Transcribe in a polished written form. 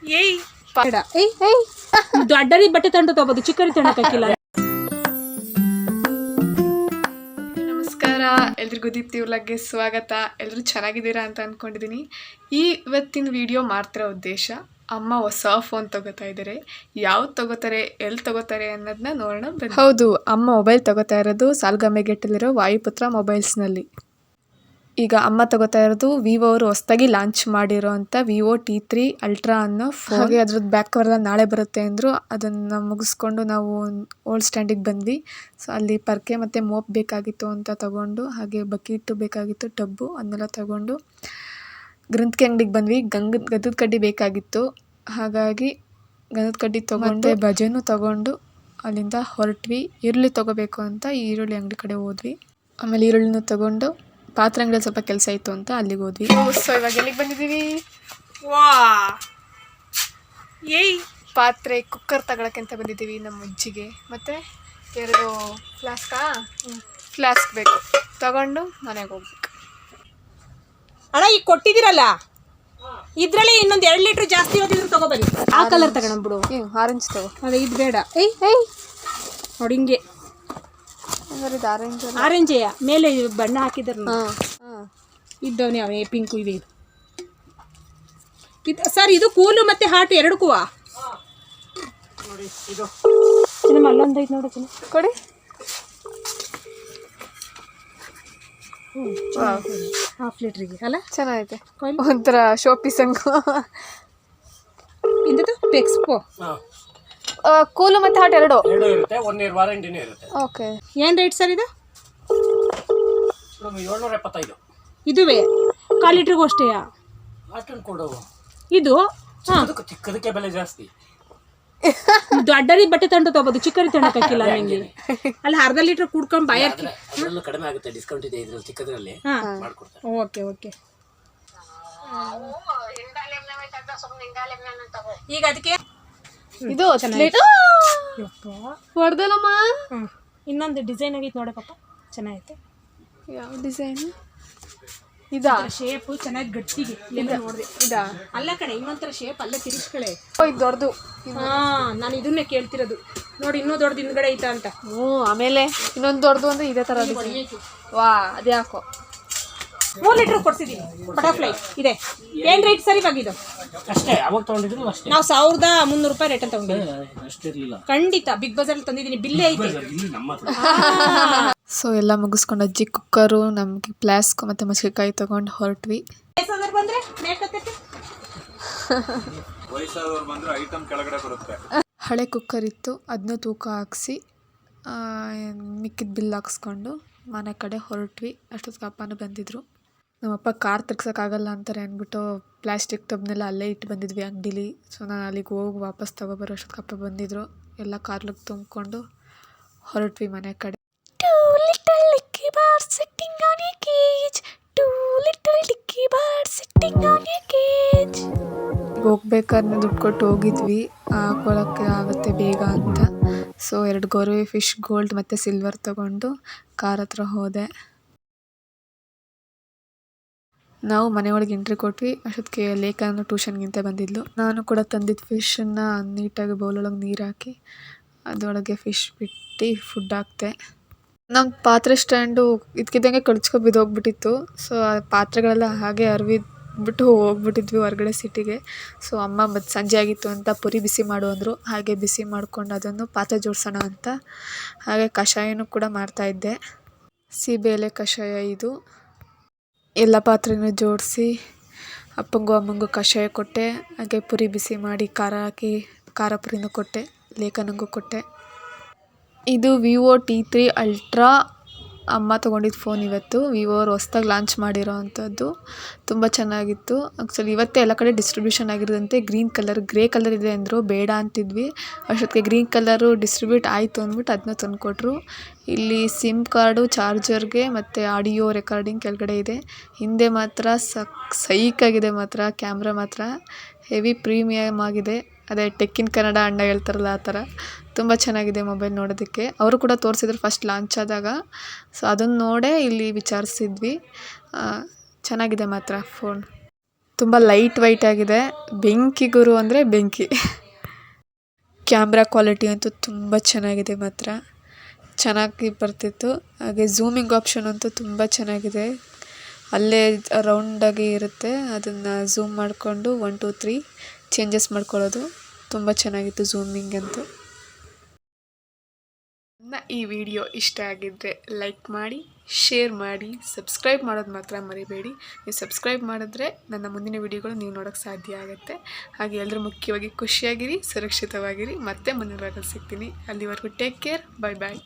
ಏಯ್ ಬೇಡ ಏಯ್ ಏಯ್ ದೊಡ್ಡರಿ ಬಟ್ಟೆ ತಂಡು ತಗೋಬೋದು ಚಿಕ್ಕರಿ ತಂಡಕ್ಕಿಲ್ಲ. ನಮಸ್ಕಾರ ಎಲ್ರಿಗೂ ದೀಪ್ತಿ ವ್ಲಾಗ್ಗೆ ಸ್ವಾಗತ. ಎಲ್ಲರೂ ಚೆನ್ನಾಗಿದ್ದೀರಾ ಅಂತ ಅಂದ್ಕೊಂಡಿದ್ದೀನಿ. ಇವತ್ತಿನ ವಿಡಿಯೋ ಮಾಡ್ತಿರೋ ಉದ್ದೇಶ, ಅಮ್ಮ ಹೊಸ ಫೋನ್ ತಗೋತಾ ಇದ್ದಾರೆ. ಯಾವ್ದು ತಗೋತಾರೆ, ಎಲ್ಲಿ ತಗೋತಾರೆ ಅನ್ನೋದನ್ನ ನೋಡೋಣ ಬನ್ನಿ. ಹೌದು, ಅಮ್ಮ ಮೊಬೈಲ್ ತಗೋತಾ ಇರೋದು ಸಾಲ್ಗಾಮೆಗೆಟ್ಟಲ್ಲಿರೋ ವಾಯುಪುತ್ರ ಮೊಬೈಲ್ಸ್ನಲ್ಲಿ. ಈಗ ಅಮ್ಮ ತಗೋತಾ ಇರೋದು ವಿವೋ ಅವರು ಹೊಸದಾಗಿ ಲಾಂಚ್ ಮಾಡಿರೋ ಅಂಥ ವಿವೋ T3 ಅಲ್ಟ್ರಾ ಅನ್ನೋ ಫೋನ್. ಹಾಗೆ ಅದ್ರದ್ದು ಬ್ಯಾಕ್ ಕವರ್ ನಾಳೆ ಬರುತ್ತೆ ಅಂದರು. ಅದನ್ನು ಮುಗಿಸ್ಕೊಂಡು ನಾವು ಓಲ್ಡ್ ಸ್ಟ್ಯಾಂಡಿಗೆ ಬಂದ್ವಿ. ಸೊ ಅಲ್ಲಿ ಪರ್ಕೆ ಮತ್ತು ಮೋಪ್ ಬೇಕಾಗಿತ್ತು ಅಂತ ತಗೊಂಡು, ಹಾಗೆ ಬಕೀಟು ಬೇಕಾಗಿತ್ತು, ಟಬ್ಬು ಅದನ್ನೆಲ್ಲ ತಗೊಂಡು ಗ್ರಂಥಿಕೆ ಅಂಗಡಿಗೆ ಬಂದ್ವಿ. ಗಂಧದ ಕಡ್ಡಿ ಬೇಕಾಗಿತ್ತು, ಹಾಗಾಗಿ ಗಂಧದ ಕಡ್ಡಿ ತೊಗೊಂಡು ಭಜನೂ ತಗೊಂಡು ಅಲ್ಲಿಂದ ಹೊರಟ್ವಿ. ಈರುಳ್ಳಿ ತೊಗೋಬೇಕು ಅಂತ ಈರುಳ್ಳಿ ಅಂಗಡಿ ಕಡೆ ಹೋದ್ವಿ. ಆಮೇಲೆ ಈರುಳ್ಳಿನೂ ತಗೊಂಡು ಪಾತ್ರೆ ಅಂಗಡಿಯಲ್ಲಿ ಸ್ವಲ್ಪ ಕೆಲಸ ಇತ್ತು ಅಂತ ಅಲ್ಲಿಗೆ ಹೋದ್ವಿ. ಸೊ ಇವಾಗ ಎಲ್ಲಿಗೆ ಬಂದಿದ್ದೀವಿ? ವಾ ಏಯ್ ಪಾತ್ರೆ ಕುಕ್ಕರ್ ತಗೊಳಕ್ಕೆ ಬಂದಿದ್ದೀವಿ ನಮ್ಮ ಅಜ್ಜಿಗೆ. ಮತ್ತು 2 ಫ್ಲಾಸ್ಕ್ ಬೇಕು, ತಗೊಂಡು ಮನೆಗೆ ಹೋಗ್ಬೇಕು. ಅಣ್ಣ ಈಗ ಕೊಟ್ಟಿದ್ದೀರಲ್ಲ ಇದ್ರಲ್ಲಿ ಇನ್ನೊಂದು 2 ಲೀಟ್ರ್ ಜಾಸ್ತಿ ಹೋಗಿದ್ರು ತಗೋಬನ್ನಿ. ಆ ಕಲರ್ ತಗೊಂಡ್ಬಿಡು. ಆರೆಂಜ್ ತಗೋ. ಅದೇ ಇದು ಬೇಡ. ಏಯ್ ಏಯ್ ನೋಡಿ ಹಿಂಗೆ ಆರೆಂಜೆಯ ಮೇಲೆ ಬಣ್ಣ ಹಾಕಿದ್ರು ಇದ್ದವನೇ ಅವೇ ಪಿಂಕು ಇವೆ. ಇದು ಸರ್ ಇದು ಕೂಲು ಮತ್ತೆ ಹಾಟ್ ಎರಡಕ್ಕೂ ನಮ್ಮ ಅಲ್ಲೊಂದು ಐತೆ ನೋಡಿ ಕೊಡಿ. ಹಾಫ್ ಲೀಟ್ರಿಗೆ ಅಲ್ಲ ಚೆನ್ನಾಗೈತೆ, ಒಂಥರ ಶೋ ಪೀಸ್ ಹಂಗು. ಇಂಥದ್ದು ಎಕ್ಸ್ಪೋ ಕೂಲು ಮತ್ತು ಹಾಟ್ ಎರಡು ಇರುತ್ತೆ. 1 ಇಯರ್ ವಾರಂಟಿನೇ ಇರುತ್ತೆ. ಓಕೆ. ಏನು ರೇಟ್ ಸರ್ ಇದು? 775. ಇದುವೇ 1/4 ಲೀಟ್ರಿಗೂ ಅಷ್ಟೇಯಾ? ಅಷ್ಟೊಂದು ಕೊಡು. ಇದು ಚಿಕ್ಕದಕ್ಕೆ ಬೆಲೆ ಜಾಸ್ತಿ. ದೊಡ್ಡರಿ ಬಟ್ಟೆ ತಂಡು ತಗೋಬೋದು, ಚಿಕ್ಕರಿ ತಂಡಕ್ಕಿಲ್ಲ ನಿಮಗೆ. ಅಲ್ಲಿ 1/2 ಲೀಟ್ರ್ ಕುಡ್ಕೊಂಡು ಬಾಯರ್ಕಿ ಅದರಲ್ಲೂ ಕಡಿಮೆ ಆಗುತ್ತೆ, ಡಿಸ್ಕೌಂಟ್ ಇದೆ ಇದ್ರಲ್ಲಿ, ಚಿಕ್ಕದ್ರಲ್ಲಿ ಮಾಡ್ಕೊಡ್ತಾರೆ. Okay okay. ಈಗ ಅದಕ್ಕೆ ಇದು ಹೊಡೆದಲ್ಲಮ್ಮ. ಇನ್ನೊಂದು ಡಿಸೈನ್ ಆಗೈತೆ ನೋಡಿ ಪಾಪ, ಚೆನ್ನಾಗೈತೆ. ಯಾವ ಡಿಸೈನ್? ಇದಾ? ಶೇಪು ಚೆನ್ನಾಗಿ ಗಟ್ಟಿಗೆ ನೋಡಿದೆ. ಇದಾ? ಅಲ್ಲ ಕಡೆ ಇನ್ನೊಂಥರ ಶೇಪ್ ಅಲ್ಲೇ ತಿರ್ಸ್ಕಳೆ. ಇದು ದೊಡ್ಡದು. ನಾನು ಇದನ್ನೇ ಕೇಳ್ತಿರೋದು. ನೋಡಿ ಇನ್ನೂ ದೊಡ್ಡದು ಹಿಂದ್ಗಡೆ ಐತಾ ಅಂತ. ಆಮೇಲೆ ಇನ್ನೊಂದು ದೊಡ್ಡದು ಅಂದ್ರೆ ಇದೇ ಥರ. ವಾ, ಅದೇ ಹಾಕೋ. 3 ಲೀಟ್ರ್ ಕೊಡ್ಸಿದ್ದೀನಿ. ಬಟರ್ಫ್ಲೈ ಇದೆ. ಏನು ರೇಟ್ ಸರ್ ಇವಾಗ ಇದು? ಅಷ್ಟೇ, ಅವಾಗ ತೊಗೊಂಡಿದ್ರು ಅಷ್ಟೇ. ನಾವು 1300 ರೂಪಾಯಿ ರೇಟ್ ಅಂತ ತಗೊಂಡಿದ್ದೀವಿ. ಅಷ್ಟಿರಲಿಲ್ಲ ಖಂಡಿತ ಬಿಗ್ ಬಜಾರಲ್ಲಿ ತಂದಿದ್ದೀನಿ, ಬಿಲ್ಲೇ ಐತೆ. ಸೊ ಎಲ್ಲ ಮುಗಿಸ್ಕೊಂಡು ಅಜ್ಜಿ ಕುಕ್ಕರು, ನಮಗೆ ಫ್ಲಾಸ್ಕ್ ಮತ್ತು ಮಸಿಗೆಕಾಯಿ ತೊಗೊಂಡು ಹೊರಟ್ವಿ. ಹಳೆ ಕುಕ್ಕರ್ ಇತ್ತು, ಅದನ್ನೂ ತೂಕ ಹಾಕ್ಸಿ ಮಿಕ್ಕಿದ ಬಿಲ್ ಹಾಕ್ಸ್ಕೊಂಡು ಮನೆ ಕಡೆ ಹೊರಟ್ವಿ. ಅಷ್ಟೊತ್ತಿಗೆ ಅಪ್ಪನೂ ಬಂದಿದ್ದರು. ನಮ್ಮಪ್ಪ ಕಾರ್ ತಿರ್ಗ್ಸೋಕ್ಕಾಗಲ್ಲ ಅಂತಾರೆ ಅಂದ್ಬಿಟ್ಟು ಪ್ಲಾಸ್ಟಿಕ್ ಟಬ್ನೆಲ್ಲ ಅಲ್ಲೇ ಇಟ್ಟು ಬಂದಿದ್ವಿ ಅಂಗಡೀಲಿ. ಸೊ ನಾನು ಅಲ್ಲಿಗೆ ಹೋಗಿ ವಾಪಸ್ ತೊಗೊಬರೋ ಅಷ್ಟೊತ್ತಿಗೆ ಅಪ್ಪ ಬಂದಿದ್ದರು. ಎಲ್ಲ ಕಾರ್ಲಿಗೆ ತುಂಬಿಕೊಂಡು ಹೊರಟ್ವಿ ಮನೆ ಕಡೆ. ಹೋಗ್ಬೇಕಾದ್ರೆ ದುಡ್ಡು ಕೊಟ್ಟು ಹೋಗಿದ್ವಿ, ಹಾಕೊಳ್ಳೋಕ್ಕೆ ಆಗುತ್ತೆ ಬೇಗ ಅಂತ. ಸೊ 2 ಗೋರ್ವೆ ಫಿಶ್ ಗೋಲ್ಡ್ ಮತ್ತು ಸಿಲ್ವರ್ ತೊಗೊಂಡು ಕಾರ್ ಹತ್ರ ಹೋದೆ. ನಾವು ಮನೆಯೊಳಗೆ ಎಂಟ್ರಿ ಕೊಟ್ವಿ. ಅಷ್ಟೊತ್ತಿಗೆ ಲೇಖನ ಟ್ಯೂಷನ್ಗಿಂತ ಬಂದಿದ್ಲು. ನಾನು ಕೂಡ ತಂದಿದ್ದ ಫಿಶನ್ನು ನೀಟಾಗಿ ಬೌಲೊಳಗೆ ನೀರು ಹಾಕಿ ಅದರೊಳಗೆ ಫಿಶ್ ಬಿಟ್ಟು ಫುಡ್ ಹಾಕ್ತೆ. ನಮ್ಮ ಪಾತ್ರೆ ಸ್ಟ್ಯಾಂಡು ಇದಕ್ಕಿದ್ದಂಗೆ ಕಳ್ಚ್ಕೊ ಬಿದ್ದೋಗ್ಬಿಟ್ಟಿತ್ತು. ಸೊ ಆ ಪಾತ್ರೆಗಳೆಲ್ಲ ಹಾಗೆ ಅರ್ವಿದ್ಬಿಟ್ಟು ಹೋಗ್ಬಿಟ್ಟಿದ್ವಿ ಹೊರಗಡೆ ಸಿಟಿಗೆ. ಸೊ ಅಮ್ಮ ಸಂಜೆ ಆಗಿತ್ತು ಅಂತ ಪುರಿ ಬಿಸಿ ಮಾಡು ಅಂದರು. ಹಾಗೆ ಬಿಸಿ ಮಾಡ್ಕೊಂಡು ಅದನ್ನು ಪಾತ್ರೆ ಜೋಡಿಸೋಣ ಅಂತ ಹಾಗೆ ಕಷಾಯನೂ ಕೂಡ ಮಾಡ್ತಾಯಿದ್ದೆ. ಸೀಬೆ ಎಲೆ ಕಷಾಯ ಇದು. ಎಲ್ಲ ಪಾತ್ರೆನೂ ಜೋಡಿಸಿ ಅಪ್ಪಂಗೂ ಅಮ್ಮಂಗೂ ಕಷಾಯ ಕೊಟ್ಟೆ. ಹಾಗೆ ಪುರಿ ಬಿಸಿ ಮಾಡಿ ಖಾರ ಹಾಕಿ ಖಾರ ಪುರಿನೂ ಕೊಟ್ಟೆ, ಲೇಖನಂಗೂ ಕೊಟ್ಟೆ. ಇದು ವಿವೋ T3 ಅಲ್ಟ್ರಾ ಅಮ್ಮ ತೊಗೊಂಡಿದ್ದು ಫೋನ್. ಇವತ್ತು ವಿವೋ ಅವ್ರು ಹೊಸ್ದಾಗಿ ಲಾಂಚ್ ಮಾಡಿರೋ ಅಂಥದ್ದು. ತುಂಬ ಚೆನ್ನಾಗಿತ್ತು. ಆ್ಯಕ್ಚುಲಿ ಇವತ್ತೇ ಎಲ್ಲ ಕಡೆ ಡಿಸ್ಟ್ರಿಬ್ಯೂಷನ್ ಆಗಿರೋದಂತೆ. ಗ್ರೇ ಕಲರ್ ಇದೆ ಅಂದರು, ಬೇಡ ಅಂತಿದ್ವಿ. ಅಷ್ಟೊತ್ತಿಗೆ ಗ್ರೀನ್ ಕಲರು ಡಿಸ್ಟ್ರಿಬ್ಯೂಟ್ ಆಯಿತು ಅಂದ್ಬಿಟ್ಟು ಅದನ್ನ ತಂದುಕೊಟ್ರು. ಇಲ್ಲಿ ಸಿಮ್ ಕಾರ್ಡು, ಚಾರ್ಜರ್ಗೆ ಮತ್ತು ಆಡಿಯೋ ರೆಕಾರ್ಡಿಂಗ್ ಕೆಳಗಡೆ ಇದೆ. ಹಿಂದೆ ಮಾತ್ರ ಸೈಕಾಗಿದೆ ಮಾತ್ರ, ಕ್ಯಾಮ್ರಾ ಮಾತ್ರ ಹೆವಿ ಪ್ರೀಮಿಯಮ್ ಆಗಿದೆ. ಅದೇ ಟೆಕ್ಕಿನ್ ಕನ್ನಡ ಅಣ್ಣ ಹೇಳ್ತಾರಲ್ಲ ಆ ಥರ ತುಂಬ ಚೆನ್ನಾಗಿದೆ ಮೊಬೈಲ್ ನೋಡೋದಕ್ಕೆ. ಅವರು ಕೂಡ ತೋರಿಸಿದ್ರು ಫಸ್ಟ್ ಲಾಂಚ್ ಆದಾಗ. ಸೊ ಅದನ್ನು ನೋಡೇ ಇಲ್ಲಿ ವಿಚಾರಿಸಿದ್ವಿ. ಚೆನ್ನಾಗಿದೆ ಮಾತ್ರ ಫೋನ್. ತುಂಬ ಲೈಟ್ ವೈಟ್ ಆಗಿದೆ. ಬೆಂಕಿ ಗುರು ಅಂದರೆ ಬೆಂಕಿ. ಕ್ಯಾಮ್ರಾ ಕ್ವಾಲಿಟಿ ಅಂತೂ ತುಂಬ ಚೆನ್ನಾಗಿದೆ, ಮಾತ್ರ ಚೆನ್ನಾಗಿ ಬರ್ತಿತ್ತು. ಹಾಗೆ ಝೂಮಿಂಗ್ ಆಪ್ಷನ್ ಅಂತೂ ತುಂಬ ಚೆನ್ನಾಗಿದೆ. ಅಲ್ಲೇ ರೌಂಡಾಗಿ ಇರುತ್ತೆ, ಅದನ್ನು ಝೂಮ್ ಮಾಡಿಕೊಂಡು 1 2 3 ಚೇಂಜಸ್ ಮಾಡ್ಕೊಳ್ಳೋದು. ತುಂಬ ಚೆನ್ನಾಗಿತ್ತು ಝೂಮಿಂಗ್ ಅಂತೂ. ಈ ವಿಡಿಯೋ ಇಷ್ಟ ಆಗಿದ್ದರೆ ಲೈಕ್ ಮಾಡಿ, ಶೇರ್ ಮಾಡಿ, ಸಬ್ಸ್ಕ್ರೈಬ್ ಮಾಡೋದು ಮಾತ್ರ ಮರಿಬೇಡಿ. ನೀವು ಸಬ್ಸ್ಕ್ರೈಬ್ ಮಾಡಿದ್ರೆ ನನ್ನ ಮುಂದಿನ ವಿಡಿಯೋಗಳು ನೀವು ನೋಡೋಕ್ಕೆ ಸಾಧ್ಯ ಆಗುತ್ತೆ. ಹಾಗೆ ಎಲ್ಲರೂ ಮುಖ್ಯವಾಗಿ ಖುಷಿಯಾಗಿರಿ, ಸುರಕ್ಷಿತವಾಗಿರಿ. ಮತ್ತೆ ಮುಂದಿನ ಭಾಗದಲ್ಲಿ ಸಿಗ್ತೀನಿ. ಅಲ್ಲಿವರೆಗೂ ಟೇಕ್ ಕೇರ್. ಬಾಯ್ ಬಾಯ್.